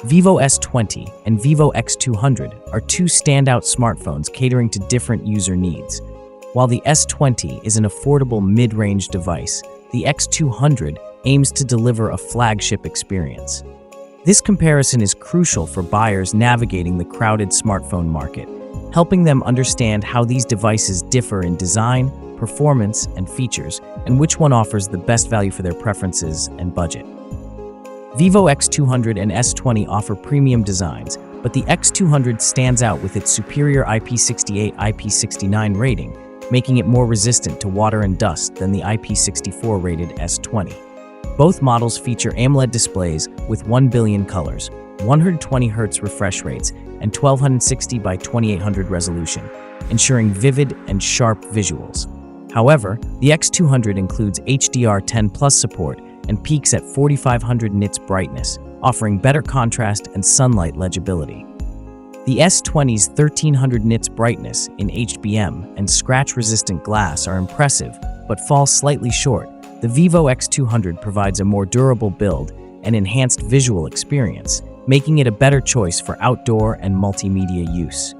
Vivo S20 and Vivo X200 are two standout smartphones catering to different user needs. While the S20 is an affordable mid-range device, the X200 aims to deliver a flagship experience. This comparison is crucial for buyers navigating the crowded smartphone market, helping them understand how these devices differ in design, performance, and features, and which one offers the best value for their preferences and budget. Vivo X200 and S20 offer premium designs, but the X200 stands out with its superior IP68, IP69 rating, making it more resistant to water and dust than the IP64 rated S20. Both models feature AMOLED displays with 1 billion colors, 120 Hz refresh rates, and 1260 by 2800 resolution, ensuring vivid and sharp visuals. However, the X200 includes HDR10+ support and peaks at 4500 nits brightness, offering better contrast and sunlight legibility. The S20's 1300 nits brightness in HBM and scratch-resistant glass are impressive, but fall slightly short. The Vivo X200 provides a more durable build and enhanced visual experience, making it a better choice for outdoor and multimedia use.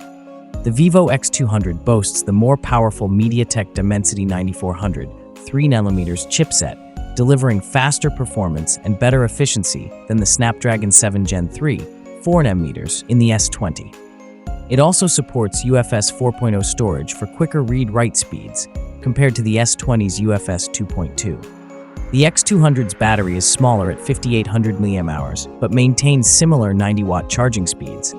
The Vivo X200 boasts the more powerful MediaTek Dimensity 9400 3nm chipset, delivering faster performance and better efficiency than the Snapdragon 7 Gen 3 4nm in the S20. It also supports UFS 4.0 storage for quicker read-write speeds, compared to the S20's UFS 2.2. The X200's battery is smaller at 5800 mAh, but maintains similar 90-watt charging speeds.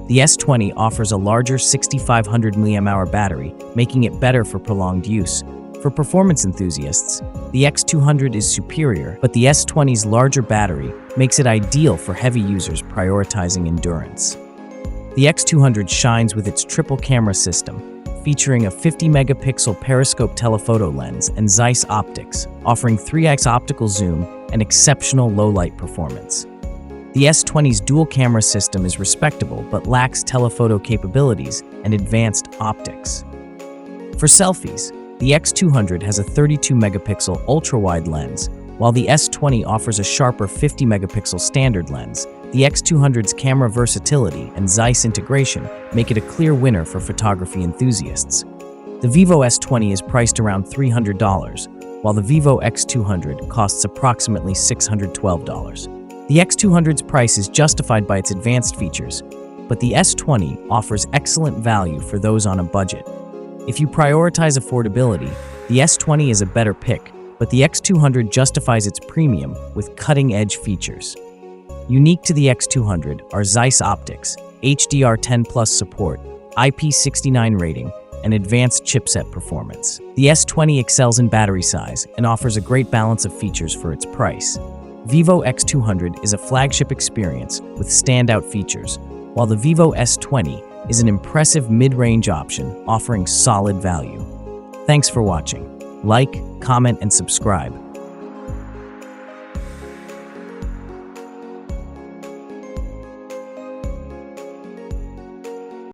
The S20 offers a larger 6500 mAh battery, making it better for prolonged use. For performance enthusiasts, the X200 is superior, but the S20's larger battery makes it ideal for heavy users prioritizing endurance. The X200 shines with its triple camera system, featuring a 50-megapixel periscope telephoto lens and Zeiss optics, offering 3x optical zoom and exceptional low-light performance. The S20's dual camera system is respectable but lacks telephoto capabilities and advanced optics. For selfies, the X200 has a 32-megapixel ultra-wide lens, while the S20 offers a sharper 50-megapixel standard lens. The X200's camera versatility and Zeiss integration make it a clear winner for photography enthusiasts. The Vivo S20 is priced around $300, while the Vivo X200 costs approximately $612. The X200's price is justified by its advanced features, but the S20 offers excellent value for those on a budget. If you prioritize affordability, the S20 is a better pick, but the X200 justifies its premium with cutting-edge features. Unique to the X200 are Zeiss optics, HDR10+ support, IP69 rating, and advanced chipset performance. The S20 excels in battery size and offers a great balance of features for its price. Vivo X200 is a flagship experience with standout features, while the Vivo S20 is an impressive mid-range option offering solid value. Thanks for watching. Like, comment, and subscribe.